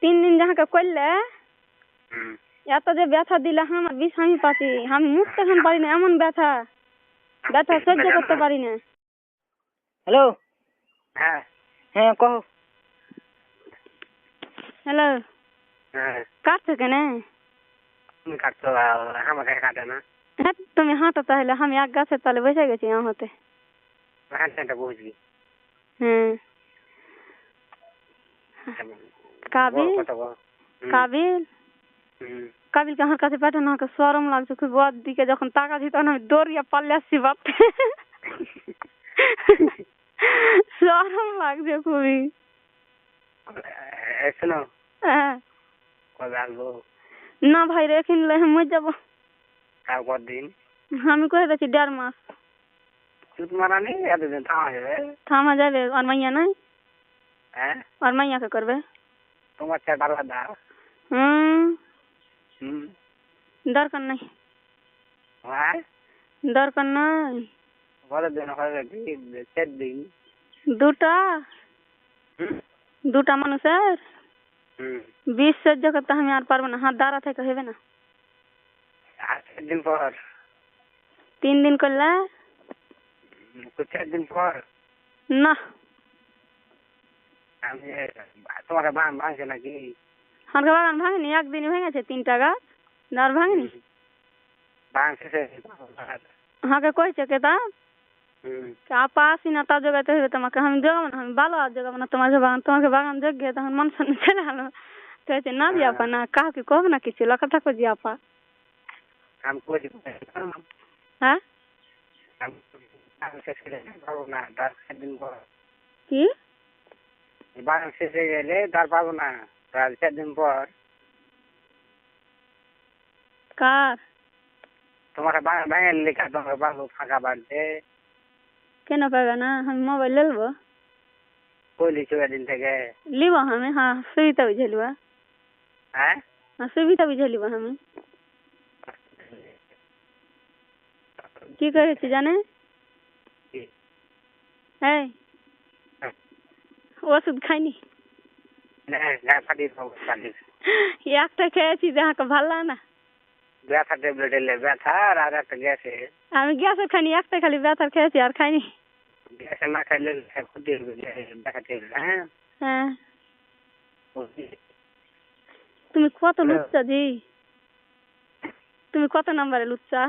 3 দিন যাহাকে করলে এত যে ব্যথা দিলে আমার বিষ আমি পাচ্ছি, আমি মুখতে এখন পারি না, এমন ব্যথা ব্যথা সহ্য করতে পারি না। হ্যালো, হ্যাঁ হ্যাঁ কহ। হ্যালো, হ্যাঁ কাটছো কেন? তুমি কাটছো, আমাকে কাটে না। হ্যাঁ তুমি হাঁটো তাহলে, আমি এক গাছের তলে বসে গেছি হতে। হাঁটতে বুঝবি। হ্যাঁ কাবিল কাবিল কাবিলকে আমার কাছে পাঠানো, আমাকে শরম লাগছে খুব। ওর দিকে যখন তাকাচ্ছি তখন আমি দৌড়িয়ে পাল্লে আসছি বাপরে। শরম লাগছে খুবই। শোনো, হ্যাঁ কবে আসবো? না ভাই রেখে নিলে মরে যাবো। আর কতদিন? আমি কয়ে দিচ্ছি 1.5 মাস। চুত মারা নেই, এতদিন থামা যাবে? থামা যাবে? আর মাইয়া নাই? হ্যাঁ আর মাইয়াকে করবে? তোমার চেয়ে ভালো দাও। দরকার নাই, হ্যাঁ দরকার নাই। কতদিন হবে? 4 দিন। দুটা মানুষের 20 সহ্য করতে আমি আর পারবো না, হাত দাঁড়া থেকে হবে না। আর 4 দিন পর? 3 দিন করলে? 4 দিন পর না। আমি তোমাকে ভাঙছে নাকি? আমাকে বাগান ভাঙেনি, একদিনই ভেঙেছে 3টা গাছ, আর ভাঙেনি। ভাঙছে আমাকে কইছে কে তা আপা আসি না, তা জোগাইতে হবে তোমাকে। আমি জোগাবো না, আমি ভালো আর জোগাবো না তোমাকে বাগান। তোমাকে বাগান যোগ্য তখন মানুষ চলে আলো তো না জি আপা, না কাউকে কব না কিছু, লক্ষ্য থাকো জি আপা। আমি কইছি হ্যাঁ কি বাগান শেষ হয়ে গেলে তার পাবো না, তার 4 দিন পর। কার? তোমাকে বাগান ভেঙে লেখা তোমাকে পাবো ফাঁকা বাড়তে। কেন পাবে না? আমি মোবাইল নেবো। কইলি 4 দিন থেকে লিব আমি। হ্যাঁ সুবিধা বুঝে লিবা। হ্যাঁ সুবিধা বুঝে লিব আমি। কি করেছি জানে? এই ওষুধ খাইনি, একটা খেয়েছি, যাকে ভালো লাগে না। ব্যথা ট্যাবলেট এলে ব্যথা আর একটা গ্যাসে। আমি গ্যাসের খাইনি, একটা খালি ব্যথার খেয়েছি, আর খাইনি। গ্যাসে না খাইলে ক্ষতি হবে ব্যথা ট্যাবলেট। হ্যাঁ হ্যাঁ তুমি কত লুচ্চা জি, তুমি কত নাম্বারে লুচ্চা?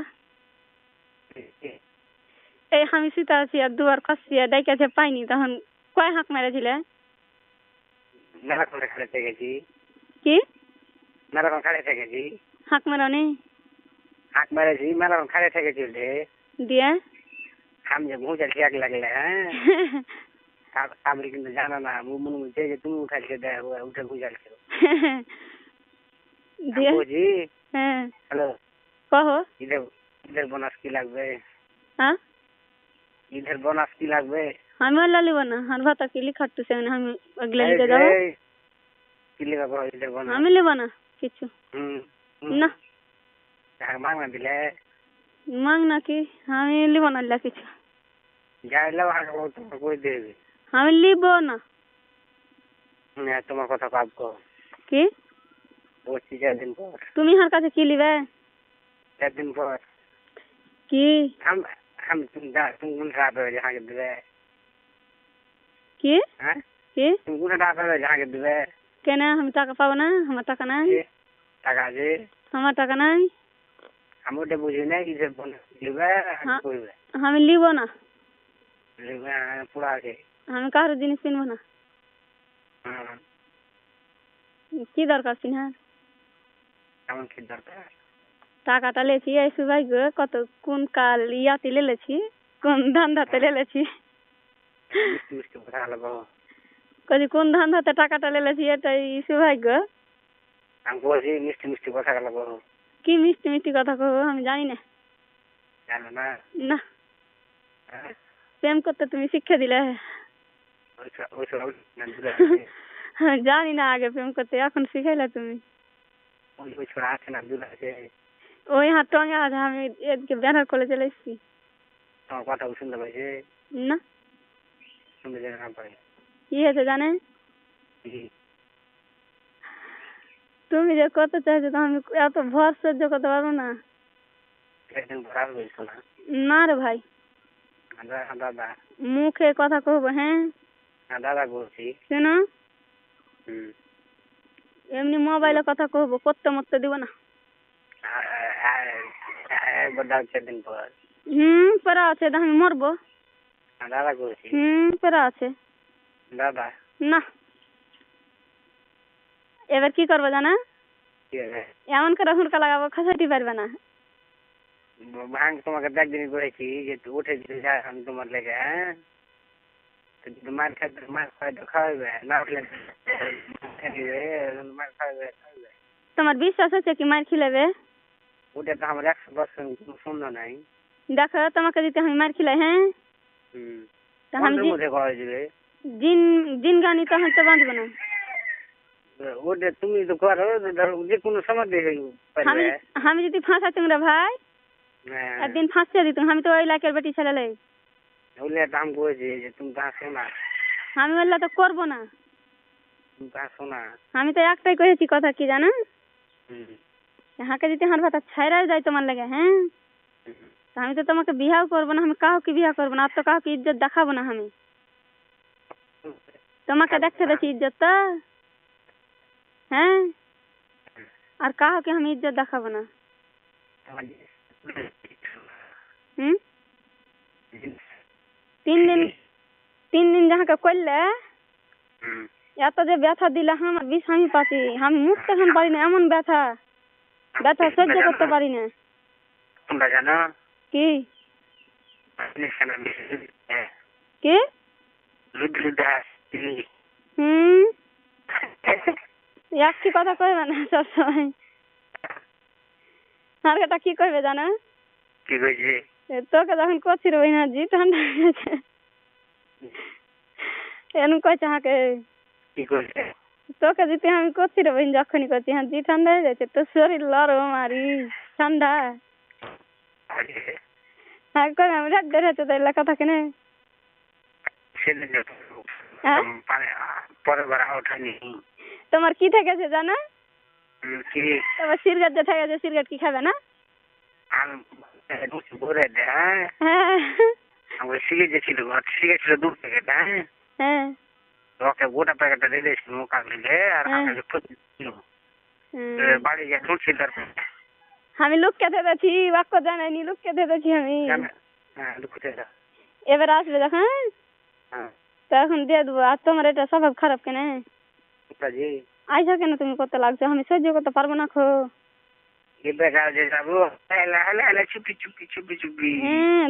এই আমি শীত আছি আর দুবার খাচ্ছি আর ডাইকাছে পাইনি, তখন কয় হাঁক মেরেছিলে? মেলাখন খাড়ে থেকেছি। কি মেলাখন খাড়ে থেকেছি? হাঁক মেরনি? হাঁক মেরেছি, মেলাখন খাড়ে থেকেছি দিয়ে আমি যে ভুঁচাল এক লাগলে। হ্যাঁ আপনি কিন্তু জানো না, মনে হচ্ছে যে তুমি উঠাইছে উঠে ভুঁচালছো। দিয়ে বুঝি। হ্যাঁ হ্যালো কহ। ঈদের ঈদের বোনাস কি লাগবে? হ্যাঁ ঈদের বোনাস কি লাগবে? আমি ওলা লিব না, আর ভাতা কি লিখাটুছে আমি ওগুলো লিখে দেবো। কি লিখাবো ঈদের বোনাস? আমি লিব না কিছু। না মাংনা দিলে মাং নাকি, আমি লিব না কিছু। যাইলে তোমার কই দেবে? আমি লিব না। তোমার কথা ভাববো কি বলছি 4 দিন পর। তুমি হার কাছে কি লিবে? 4 দিন পর কি তুমি কোন রাত হয়ে যাকে দেবে? কি হ্যাঁ কি তুমি কোন রাত হয়ে যাকে দেবে? কেন আমি টাকা পাবো না? আমার টাকা নাই। টাকা আছে? আমার টাকা নাই। আমি ওটা বুঝি না ঈদের বোনাস লিবে করবে। আমি লিব না। পুরা আছে। আমি কারোর জিনিস কিনবো না। কি দরকার চিনহার? কেমন কি দরকার? টাকাটা লেছি এই সুবাই গো, কত কোন কাল ইয়াতে লেছি, কোন ধান্দাতে লেছি। মিষ্টি মিষ্টি কথা বলবো। কদি কোন ধান্দাতে টাকাটা লেছি এটাই সৌভাগ্য। আমি বলছি মিষ্টি মিষ্টি কথা বলবো। কি মিষ্টি মিষ্টি কথা কব আমি জানি না। জানো না? না প্রেম করতে তুমি শিক্ষা দিলে। জানি না আগে প্রেম করতে, এখন শিখাইলে তুমি। ওই হাত টঙ্গে আছে, আমি এদিকে ব্যানার কলে চলে এসেছি। তোমার কথা শুনতে পাইছে না শুনতে না পাই। কি হয়েছে জানে? তুমি যে কত চাইছো তো আমি এত ভর সহ্য করতে পারবো না। একদিন ভরা বলছো না? না রে ভাই, দাদা মুখে কথা কহবো। হ্যাঁ দাদা বলছি। শোনো, এমনি মোবাইলে কথা কহবো, করতে মরতে দিব না। একবার ডাক 4 দিন পর। পড়া আছে, আমি মরবো। দাদা বলছি। পড়া আছে দাদা না। এবার কি করবো জানা? এমন করে হুড়কা লাগাবো, খাসাইতে পারবে না। ভাঙ তোমাকে একদিনই বলেছি যে উঠে দিতে যায় আমি তোমার লেগে। হ্যাঁ মার খাইতে মার খাইতে খাওয়াবে না, উঠলে মার খাওয়াবে। তোমার বিশ্বাস আছে কি মার খিলাবে? ওটা তো আমার 100% শূন্য নাই। দেখো তোমাকে যদি আমি মার খিলাই, হ্যাঁ জিন জিন গানি তো হয়তো বাঁধবো না। ওটা তুমি তো করো যে কোনো সময় দেখে। আমি যদি ফাঁসা চুংরা ভাই একদিন ফাঁসতে দিত, আমি তো ওই লাখের বেটি ছেলে লাই। ওইলে দাম করেছি যে তুমি তো আসো না। আমি বললে তো করবো না। তুমি তো আসো না। আমি তো একটাই কহেছি কথা, কি জানো? হাঁকে যদি আমার ভাতা ছাইরাই যায় তোমার লাগে, হ্যাঁ আমি তো তোমাকে বিহাও করবো না। আমি কাউকে বিয়া করবো না, আর তো কাউকে ইজ্জত দেখাবো না। আমি তোমাকে দেখতে দেখি ইজ্জত তো, হ্যাঁ আর কাউকে আমি ইজ্জত দেখাবো না। 3 দিন যাহাকে করলে এত যে ব্যথা দিলে আমার বিষ আমি পাচ্ছি, আমি মুখতে এখন পারি না। এমন ব্যথা সহ্য করতে পারি না। তোমরা জানো কি কি একটি কথা কইবে না সবসময়। আর এটা কি কইবে জানো? কি কইছে? তোকে যখন করছিল ওই না জি ঠান্ডা হয়েছে এরকম কইছে। হাঁকে কি কইছে? তোকে যদি আমি করছি রে বহিন, যখনই করছি হ্যাঁ জি ঠান্ডা হয়ে যাচ্ছে, তোর শরীর লরম আরি ঠান্ডা। হ্যাঁ কই আমি রাত ধরে তো তাই লেখা থাকে না। তোমার কি থেকেছে জানো? তোমার সিগারেট যে থেকেছে, সিগারেট কি খাবে না? ওকে গোটা প্যাকেটটা দিয়ে দিয়েছিল কাকলিকে আর বাড়ি গিয়ে ঢুকছি। তারপর আমি লুককে ধরেছি, বাক্য জানাইনি, লুককে ধরেছি আমি। এবার আসবে যখন তখন দিয়ে দেবো। আর তোমার এটা স্বভাব খারাপ কেন? আইসা কেন তুমি করতে লাগছো? আমি সহ্য করতে পারবো না। খো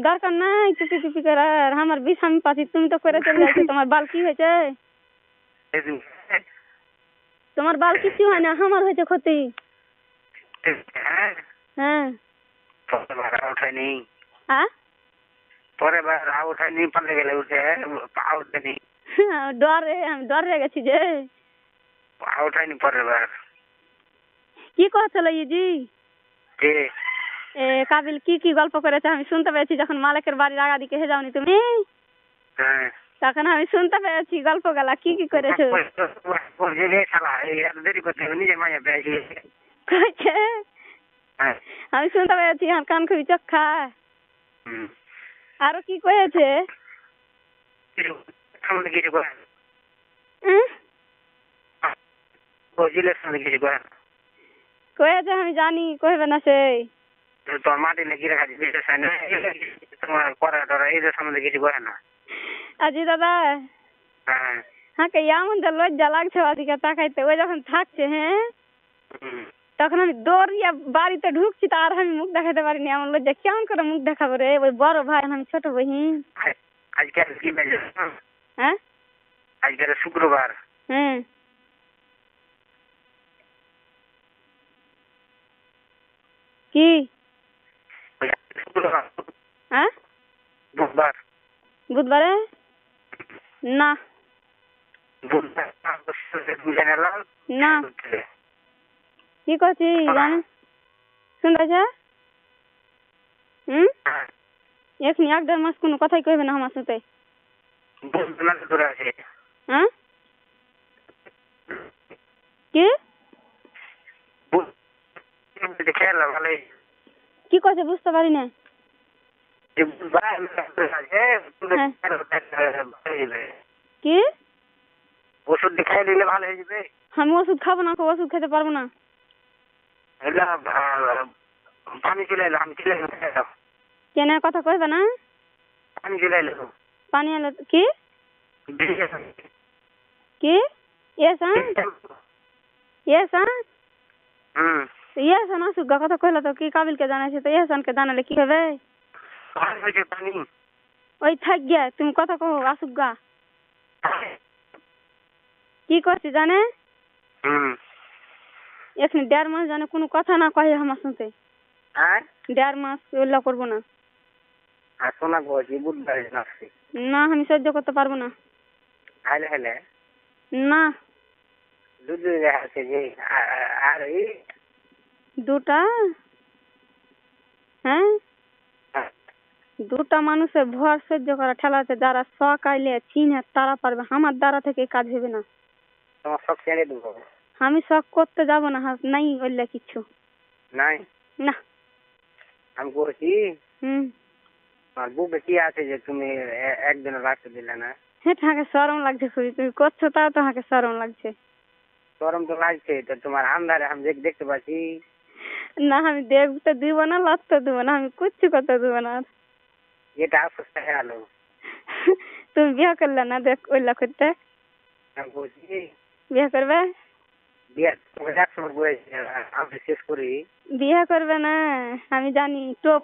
দরকার নাই চুপি চুপি করার। আমার বিষ আমি পাচ্ছি, তুমি তো করে চলে যাচ্ছ। তোমার বাল কি হয়েছে? তোমার বাল কিছু হয় না, আমার হয়েছে ক্ষতি। হ্যাঁ ওঠেনি পরে বার ওঠেনি, পালে গেলে উঠে ওঠেনি। ডরে আমি ডরে গেছি যে ওঠেনি পরের বার। কি করছিল ইজি কাবিল কি কি গল্প করেছে আমি শুনতে পেয়েছি। যখন মালিকের বাড়ির আগা দিকে হে যাওনি তুমি, তখন আমি শুনতে পেয়েছি গল্প গলা কি কি করেছো। আমি শুনতে পেয়েছি, আমার কান খুবই চক্ষা। আরো কি কয়েছে? কয়েছে আমি জানি, কইবে না সেই তোর মাটি লেগে রাখা তোমার করা টরা এই যে সম্বন্ধে কিছু কয় না। আজি দাদা হ্যাঁ এমন যা লজ্জা লাগছে ওদিকে তাকাইতে। ওই যখন থাকছে হ্যাঁ তখন আমি দৌড়িয়া বাড়িতে ঢুকছি, তার আমি মুখ দেখাতে পারিনি। এমন লজ্জা কেমন করে মুখ দেখাবো রে? ওই বড় ভাই আমি ছোট বহিন। আজকে কি হ্যাঁ আজকে শুক্রবার। কি হ্যাঁ বুধবার? বুধবারে না না কি করছি জানি শুনতে এখনি 1-1.5 মাস কোনো কথাই কইবে না আমার সাথে। হ্যাঁ কি ভালোই কি কইছে বুঝতে পারি না কি ওষুধ খাই দিলে ভালো হয়ে যাবে আমি ওষুধ খাবো না ওষুধ খেতে পারবো না পানি চলে এলো আমি চলে এলাম কেন কথা কইবে না পানি চলে এলো পানি এলো কি কি এসা এসা এসা না সুগা কথা কইলা তো কি কাবিল के জানাইছে তো এসান के জানালে কি হবে পানি ওই থাক গিয়া তুমি কথা কও আসুগা কি করছি জানে এখন 1.5 মাস জানে কোনো কথা না কহে আমার শুনতে 1.5 মাস ওলা করব না শোনা বলছি বুঝতে না আমি সহ্য করতে পারবো না হাইলে হাইলে না দুধ আছে যে আর এই দুটা হ্যাঁ দুটা মানুষের ভর সহ্য করা ঠেলাতে যারা শখ আইলে চিনে তারা পারবে আমার দ্বারা থেকে কাজ হবে না তোমার শখ ছেড়ে দেবো আমি শখ করতে যাব না নাই বললে কিছু নাই না আমি করছি আর বুকে কি আছে যে তুমি একদিনে রাখতে দিলে না হ্যাঁ তোমাকে শরম লাগছে খুবই তুমি করছো তাও তোমাকে শরম লাগছে শরম তো লাগছে তো তোমার আন্ধারে আমি দেখতে পাচ্ছি না আমি দেখতে দিব না লাগতে দিব না আমি কিচ্ছু করতে দিব না এটা আফসোসটা গেল তুমি বিয়ে করলে না দেখ ওইলা করতে আমি বলছি বিয়ে করবে বিয়ে তোমাকে 100 বার বলেছি আমি শেষ করি বিয়ে করবে না আমি জানি টপ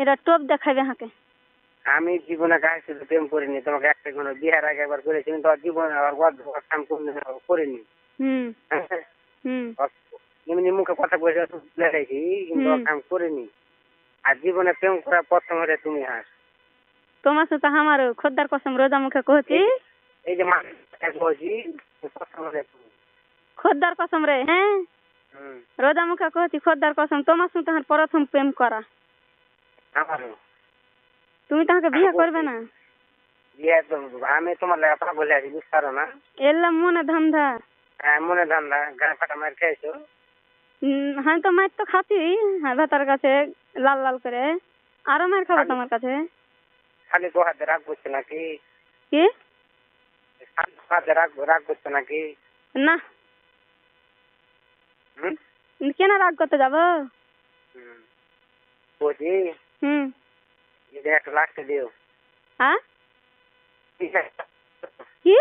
এটা টপ দেখাবে হাকে আমি জীবনে কাজ শুধু প্রেম করিনি তোমাকে একটা কোনো বিয়ের আগে একবার করেছি তো জীবনে আবার কাম করিনি এমনি মুখে কথা বলে লেগেছি কিন্তু কাম করিনি আর জীবনে প্রেম করার প্রথম হলে তুমি হাস তোমার সাথে আমার খোদ্দার কসম রোজা মুখে কহছি এই যে বলছি প্রথম হলে খোদ্দার কসম রে হ্যাঁ রোজা মুখে কহছি খোদ্দার কসম তোমার সাথে আমার প্রথম প্রেম করা আমারও তুমি তাকে বিয়ে করবে না বিয়ে তো আমি তোমার লেখা বলে আছি বুঝতে পারো না এলাম মনে ধান্দা হ্যাঁ মনে ধান্দা গায়ে ফাটা মার খেয়েছো আমি তো মার তো খাচ্ছি ভাতার কাছে লাল লাল করে আরো মার খাবো তোমার কাছে খালি তো হাতে রাগ করছে নাকি কি হাতে রাগ করছে নাকি না কেন রাগ করতে যাবো বলছি এটা একটা লাগতে দিও হ্যাঁ কি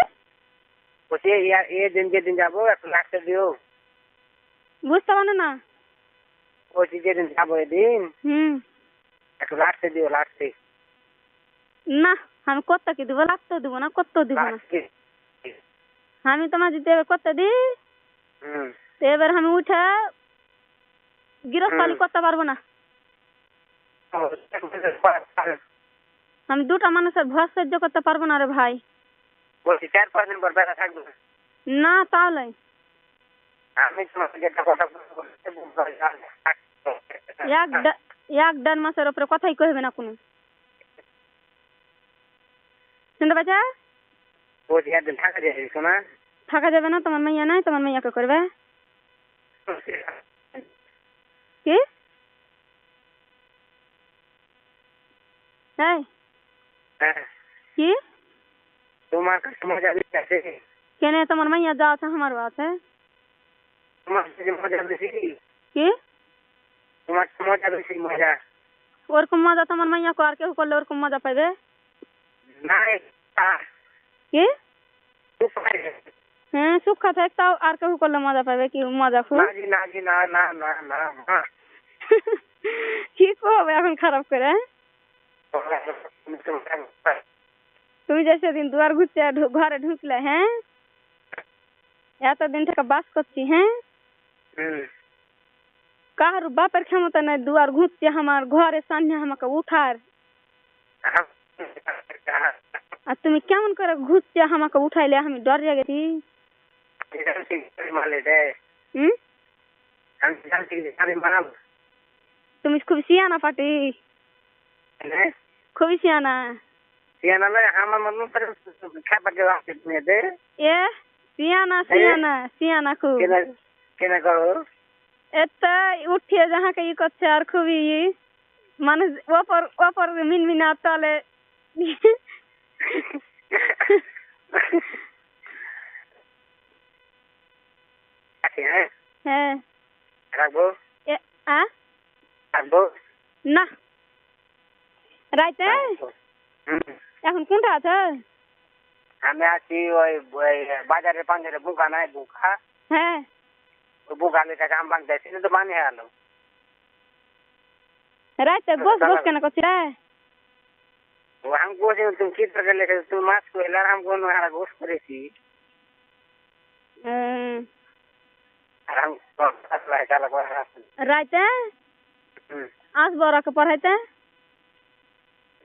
বলছি এ দিন যেদিন যাবো একটা লাগতে দিও বুঝতে পারো না বলছি যেদিন যাবো এদিন একটু লাগতে দিও লাগতে না আমি করতে কি দিব লাগতেও দিব না করতেও দিব না আমি তোমার যদি এবার করতে দিই তো এবার আমি উঠে গৃহস্থালি করতে পারবো না আমি দুটা মানুষের ভর সহ্য করতে পারবো না রে ভাই বলছি 4-5 দিন পর বেড়া থাকবে না তাহলে আমি তোমাকে যেটা কথা বলবো 1.5 মাসের উপরে কথাই কইবে না কোনো শুনতে পাচ্ছ বলছি একদিন থাকা যাবে শোনা থাকা যাবে না তোমার মেয়ে নাই তোমার মেয়েকে করবে কি কি তোমার কাছে মজা বেশি আছে কেন তোমার মাইয়া যা আছে আমারও আছে তোমার কাছে মজা বেশি কি তোমার মজা বেশি মজা ওরকম মজা তোমার মাইয়া को আর কেউ করলে ওরকম মজা পাবে নাই কি হ্যাঁ সুখা থাকতাও আর কেউ করলে মজা পাবে কি মজা খুব না না না না না না কি করবে এখন খারাপ করে তুমি যে সেদিন দুয়ার ঘুরতে ঘরে ঢুকলে হ্যাঁ এতদিন থেকে বাস করছি হ্যাঁ কার বাপের ক্ষমতা নাই দুয়ার ঘুরছে আমার ঘরে সামনে আমাকে উঠার আর তুমি কেমন করে ঘুরছে আমাকে উঠাইলে আমি ডরে গেছি তুমি খুব সিয়ানা পাটি খুবই সিয়ানা সিয়ানা আমার মন খাবার এ সিয়ানা সিয়ানা সিয়ানা খুব কেনা করো এতে উঠিয়ে যাহাকে ই করছে আর খুবই মানুষ ওপর ওপর মিনমিনা তলে হ্যাঁ রাখবো রাখবো না রাইতে এখন কোনটা আছে আমি আছি ওই বাজারে পাঞ্জারে বুকা নাই বুকা হ্যাঁ ওই বুকা লিটাকে আম বাংলাদেশি তো বানি গেল রাইতে বস বস কেন করছি রে हमको तुम चित्र कर लेके तुम मास्क को हिला हमको हमारा गोश्त करेगी আর हम আসলে চালা করে রাইতে আসবো রাকে পড়াইতে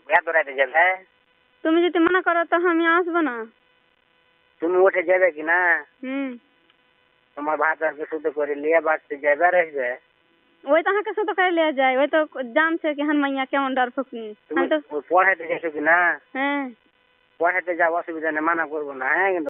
এত রাতে যাবে তুমি যদি মনে করো তো আমি আসবো না তুমি উঠে যাবে কি না তোমার ভাত আর শুদ্ধ করে লিয়ে বাড়তে যাবে রহবে ওই তো আমাকে শুধু করে লিয়ে যায় ওই তো জানছে কি হনুমাইয়া কেমন ডর ফুকনি তুমি পড়াইতে গেছো কি না হ্যাঁ পড়াইতে যাওয়া অসুবিধা নেই মানা করবো না হ্যাঁ কিন্তু